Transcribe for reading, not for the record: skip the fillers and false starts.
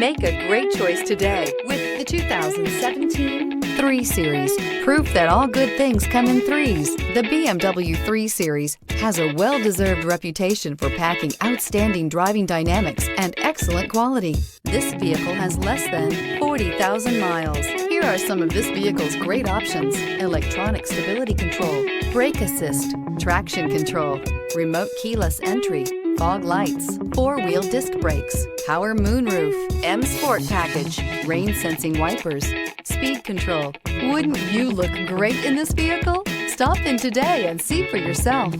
Make a great choice today with the 2017 3 Series. Proof that all good things come in threes. The BMW 3 Series has a well-deserved reputation for packing outstanding driving dynamics and excellent quality. This vehicle has less than 40,000 miles. Here are some of this vehicle's great options: electronic stability control, brake assist, traction control, remote keyless entry, fog lights, 4-wheel disc brakes, power moonroof, M Sport package, rain sensing wipers, speed control. Wouldn't you look great in this vehicle? Stop in today and see for yourself.